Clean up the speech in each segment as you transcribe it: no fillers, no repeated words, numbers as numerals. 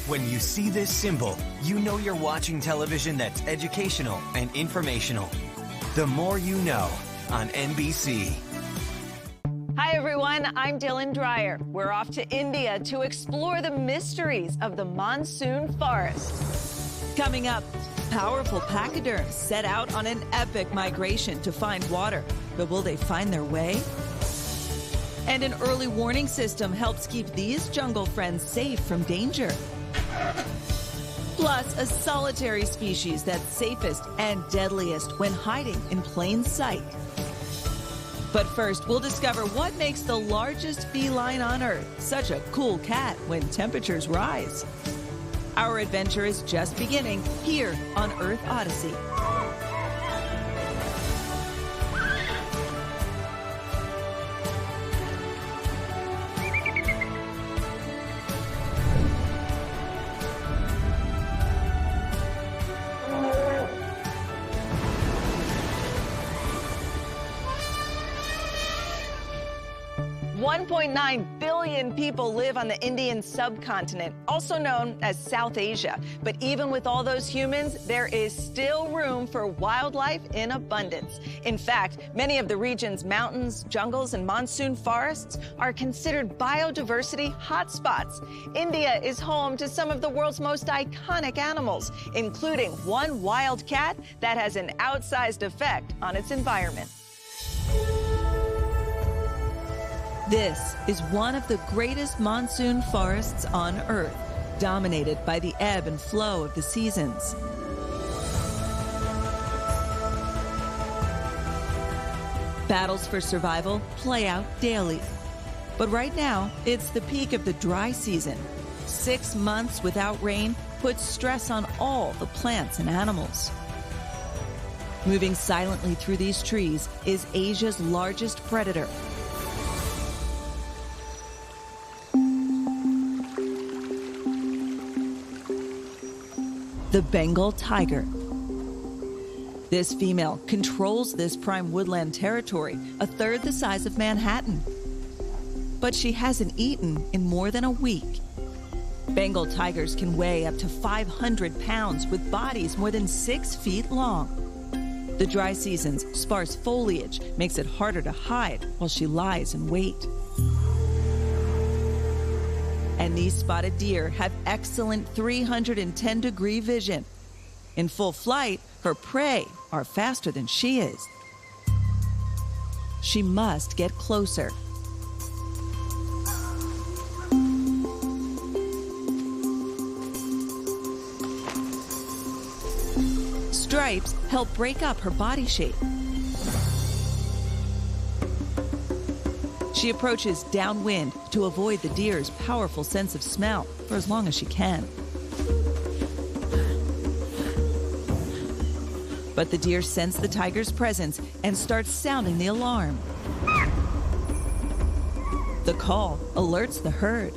When you see this symbol, you know you're watching television that's educational and informational. The More You Know on NBC. Hi, everyone. I'm Dreyer. We're off to India to explore the mysteries of the monsoon forest. Coming up, powerful pachyderms set out on an epic migration to find water. But will they find their way? And an early warning system helps keep these jungle friends safe from danger. Plus, a solitary species that's safest and deadliest when hiding in plain sight. But first, we'll discover what makes the largest feline on Earth such a cool cat when temperatures rise. Our adventure is just beginning here on Earth Odyssey. $1.9 billion people live on the Indian subcontinent, also known as South Asia. But even with all those humans, there is still room for wildlife in abundance. In fact, many of the region's mountains, jungles, and monsoon forests are considered biodiversity hotspots. India is home to some of the world's most iconic animals, including one wild cat that has an outsized effect on its environment. This is one of the greatest monsoon forests on Earth, dominated by the ebb and flow of the seasons. Battles for survival play out daily. But right now, it's the peak of the dry season. 6 months without rain puts stress on all the plants and animals. Moving silently through these trees is Asia's largest predator. The Bengal tiger. This female controls this prime woodland territory, a third the size of Manhattan. But she hasn't eaten in more than a week. Bengal tigers can weigh up to 500 pounds with bodies more than 6 feet long. The dry season's sparse foliage makes it harder to hide while she lies in wait. And these spotted deer have excellent 310-degree vision. In full flight, her prey are faster than she is. She must get closer. Stripes help break up her body shape. She approaches downwind to avoid the deer's powerful sense of smell for as long as she can. But the deer sense the tiger's presence and starts sounding the alarm. The call alerts the herd.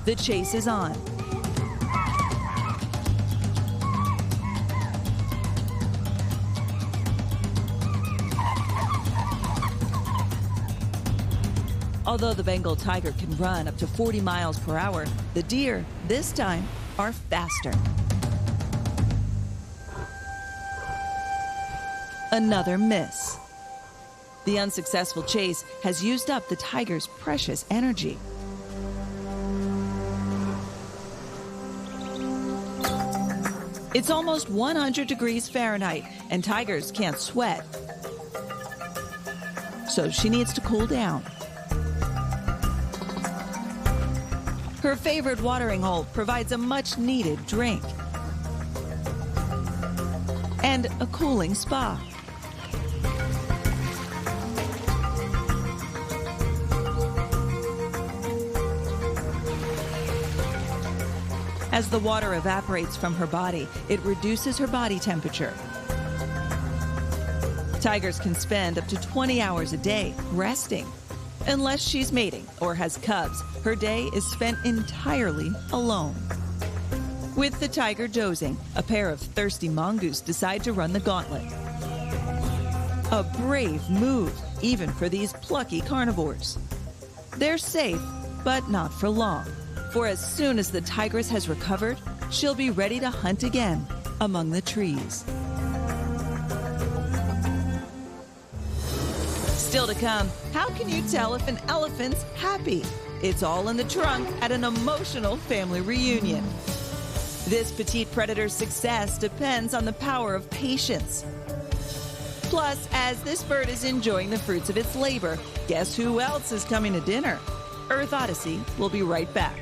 The chase is on. Although the Bengal tiger can run up to 40 miles per hour, the deer, this time, are faster. Another miss. The unsuccessful chase has used up the tiger's precious energy. It's almost 100 degrees Fahrenheit, and tigers can't sweat. So she needs to cool down. Her favorite watering hole provides a much-needed drink and a cooling spa. As the water evaporates from her body, it reduces her body temperature. Tigers can spend up to 20 hours a day resting. Unless she's mating or has cubs, her day is spent entirely alone. With the tiger dozing, a pair of thirsty mongoose decide to run the gauntlet. A brave move, even for these plucky carnivores. They're safe, but not for long. For as soon as the tigress has recovered, she'll be ready to hunt again among the trees. Still to come, how can you tell if an elephant's happy? It's all in the trunk at an emotional family reunion. This petite predator's success depends on the power of patience. Plus, as this bird is enjoying the fruits of its labor, guess who else is coming to dinner? Earth Odyssey will be right back.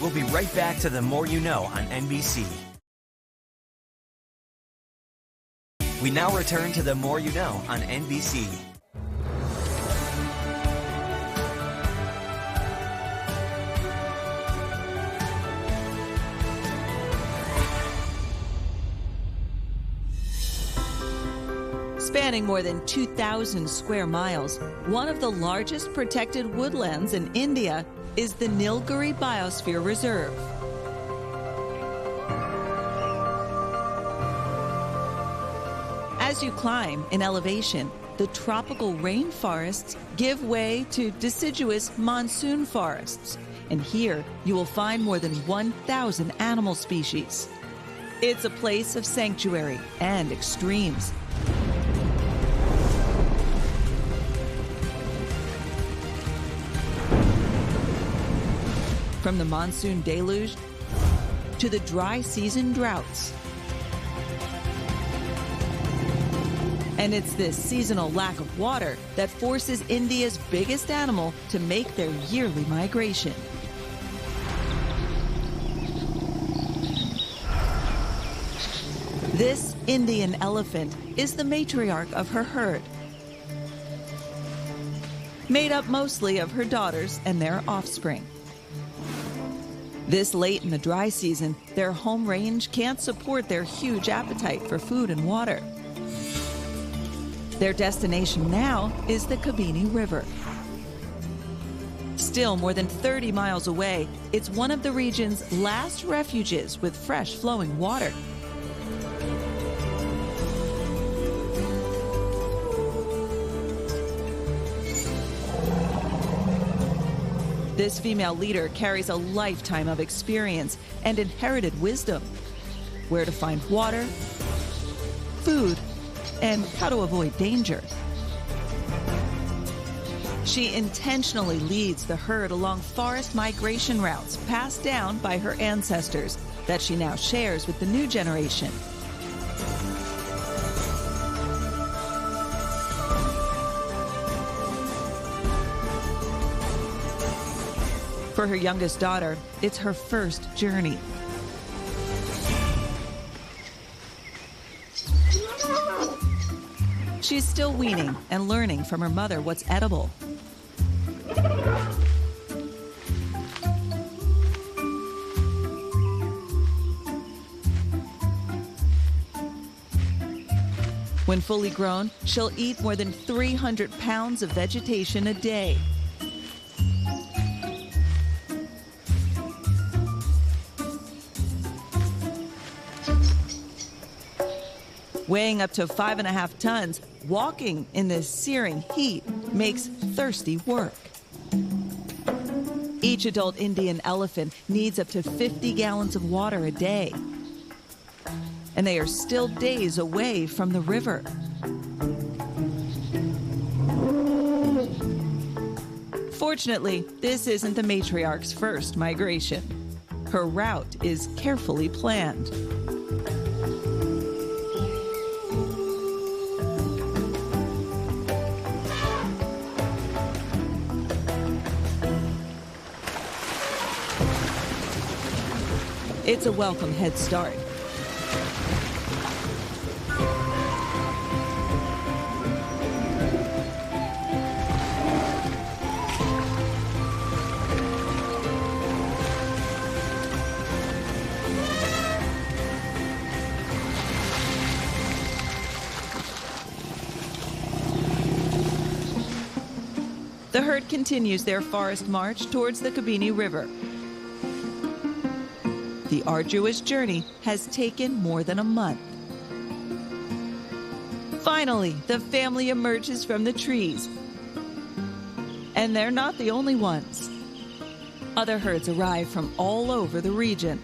We'll be right back to The More You Know on NBC. We now return to The More You Know on NBC. Spanning more than 2,000 square miles, one of the largest protected woodlands in India is the Nilgiri Biosphere Reserve. As you climb in elevation, the tropical rainforests give way to deciduous monsoon forests, and here you will find more than 1,000 animal species. It's a place of sanctuary and extremes. From the monsoon deluge to the dry season droughts. And it's this seasonal lack of water that forces India's biggest animal to make their yearly migration. This Indian elephant is the matriarch of her herd, made up mostly of her daughters and their offspring. This late in the dry season, their home range can't support their huge appetite for food and water. Their destination now is the Kabini River. Still more than 30 miles away, it's one of the region's last refuges with fresh flowing water. This female leader carries a lifetime of experience and inherited wisdom: where to find water, food, and how to avoid danger. She intentionally leads the herd along forest migration routes passed down by her ancestors that she now shares with the new generation. For her youngest daughter, it's her first journey. She's still weaning and learning from her mother what's edible. When fully grown, she'll eat more than 300 pounds of vegetation a day. Weighing up to 5.5 tons, walking in this searing heat makes thirsty work. Each adult Indian elephant needs up to 50 gallons of water a day. And they are still days away from the river. Fortunately, this isn't the matriarch's first migration. Her route is carefully planned. It's a welcome head start. The herd continues their forest march towards the Kabini River. The arduous journey has taken more than a month. Finally, the family emerges from the trees. And they're not the only ones. Other herds arrive from all over the region.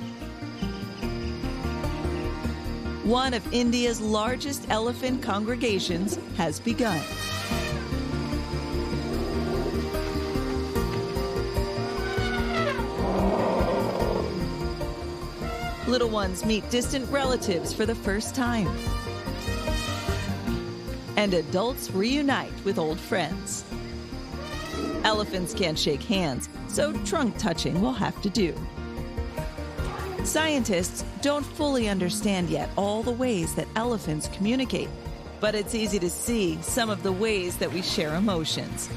One of India's largest elephant congregations has begun. Little ones meet distant relatives for the first time. And adults reunite with old friends. Elephants can't shake hands, so trunk touching will have to do. Scientists don't fully understand yet all the ways that elephants communicate, but it's easy to see some of the ways that we share emotions.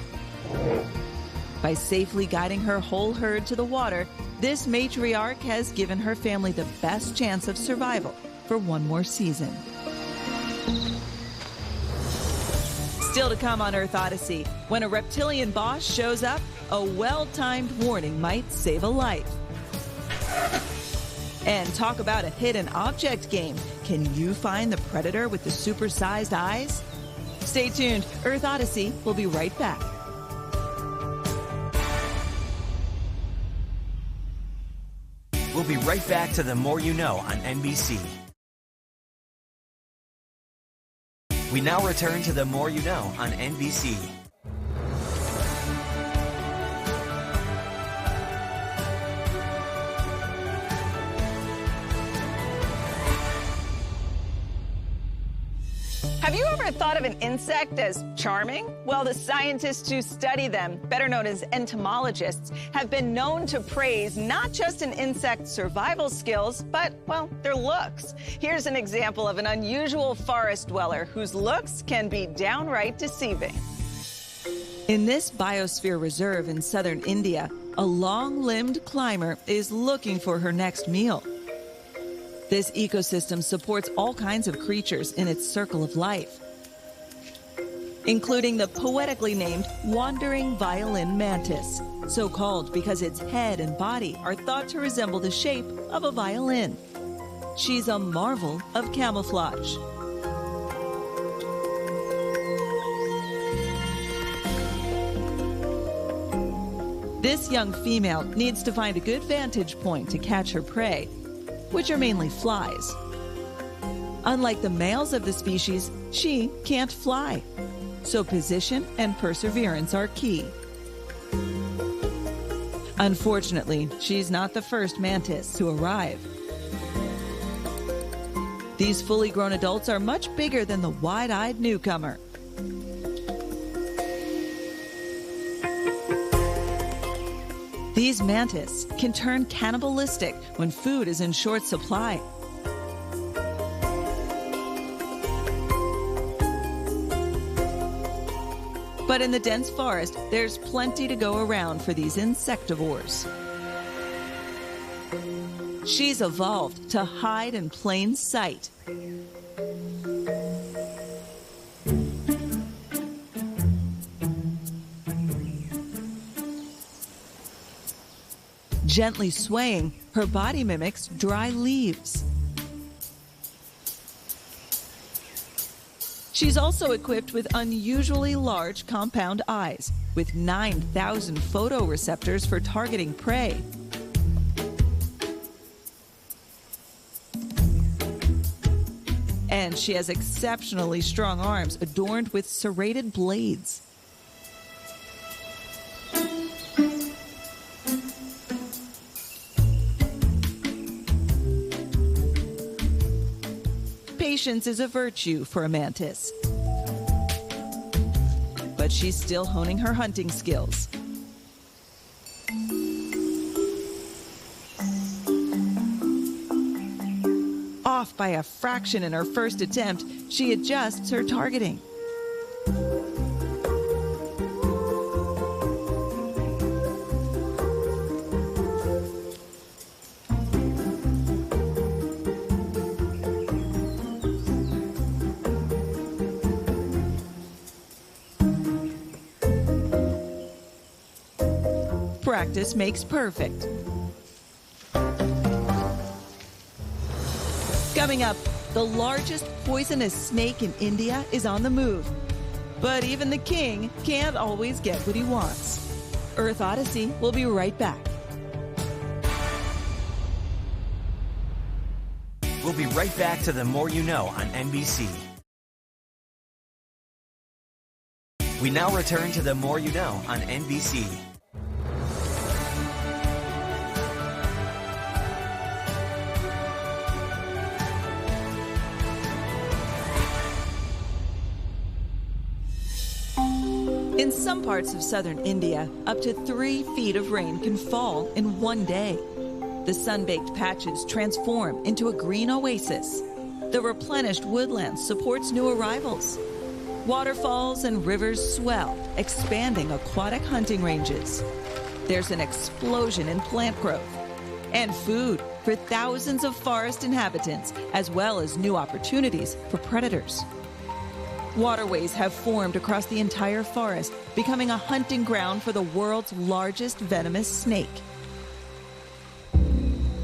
By safely guiding her whole herd to the water, this matriarch has given her family the best chance of survival for one more season. Still to come on Earth Odyssey, when a reptilian boss shows up, a well-timed warning might save a life. And talk about a hidden object game. Can you find the predator with the supersized eyes? Stay tuned. Earth Odyssey will be right back. We'll be right back to The More You Know on NBC. We now return to The More You Know on NBC. Have you ever thought of an insect as charming? Well, the scientists who study them, better known as entomologists, have been known to praise not just an insect's survival skills, but, well, their looks. Here's an example of an unusual forest dweller whose looks can be downright deceiving. In this biosphere reserve in southern India, a long-limbed climber is looking for her next meal. This ecosystem supports all kinds of creatures in its circle of life, including the poetically named wandering violin mantis, so called because its head and body are thought to resemble the shape of a violin. She's a marvel of camouflage. This young female needs to find a good vantage point to catch her prey, which are mainly flies. Unlike the males of the species, she can't fly, so position and perseverance are key. Unfortunately, she's not the first mantis to arrive. These fully grown adults are much bigger than the wide-eyed newcomer. These mantis can turn cannibalistic when food is in short supply. But in the dense forest, there's plenty to go around for these insectivores. She's evolved to hide in plain sight. Gently swaying, her body mimics dry leaves. She's also equipped with unusually large compound eyes, with 9,000 photoreceptors for targeting prey. And she has exceptionally strong arms adorned with serrated blades. Patience is a virtue for a mantis. But she's still honing her hunting skills. Off by a fraction in her first attempt, she adjusts her targeting. Practice makes perfect. Coming up, the largest poisonous snake in India is on the move. But even the king can't always get what he wants. Earth Odyssey will be right back. We'll be right back to The More You Know on NBC. We now return to The More You Know on NBC. In some parts of southern India, up to 3 feet of rain can fall in one day. The sun-baked patches transform into a green oasis. The replenished woodland supports new arrivals. Waterfalls and rivers swell, expanding aquatic hunting ranges. There's an explosion in plant growth and food for thousands of forest inhabitants, as well as new opportunities for predators. Waterways have formed across the entire forest, becoming a hunting ground for the world's largest venomous snake.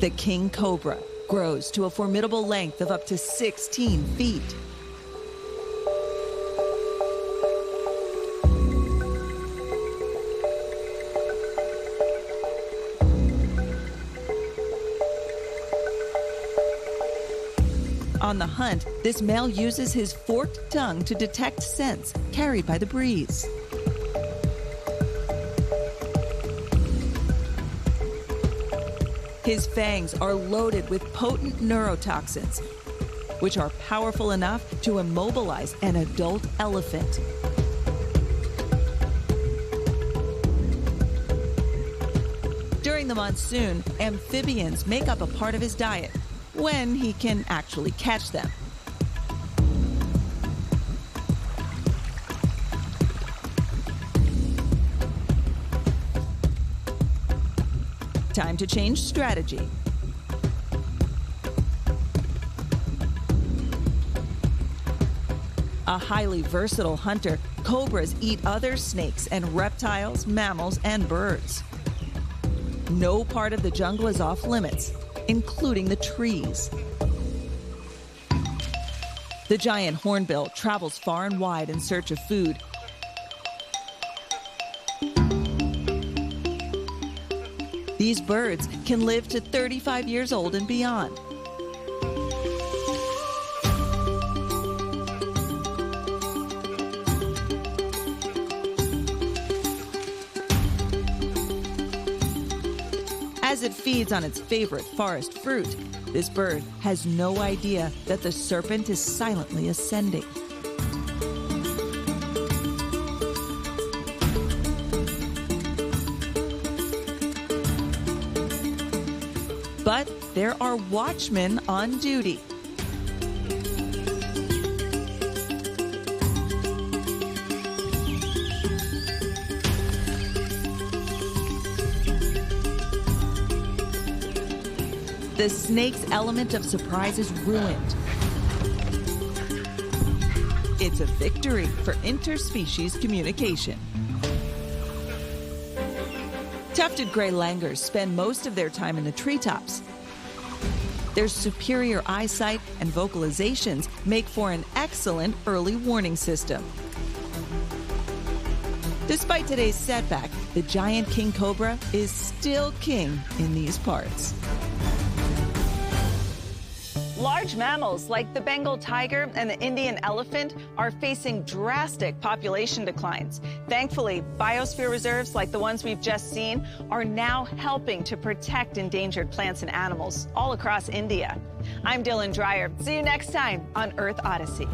The king cobra grows to a formidable length of up to 16 feet. On the hunt, this male uses his forked tongue to detect scents carried by the breeze. His fangs are loaded with potent neurotoxins, which are powerful enough to immobilize an adult elephant. During the monsoon, amphibians make up a part of his diet, when he can actually catch them. Time to change strategy. A highly versatile hunter, cobras eat other snakes and reptiles, mammals, and birds. No part of the jungle is off limits, including the trees. The giant hornbill travels far and wide in search of food. These birds can live to 35 years old and beyond. As it feeds on its favorite forest fruit, this bird has no idea that the serpent is silently ascending. But there are watchmen on duty. The snake's element of surprise is ruined. It's a victory for interspecies communication. Tufted gray langurs spend most of their time in the treetops. Their superior eyesight and vocalizations make for an excellent early warning system. Despite today's setback, the giant king cobra is still king in these parts. Large mammals like the Bengal tiger and the Indian elephant are facing drastic population declines. Thankfully, biosphere reserves like the ones we've just seen are now helping to protect endangered plants and animals all across India. I'm Dreyer. See you next time on Earth Odyssey.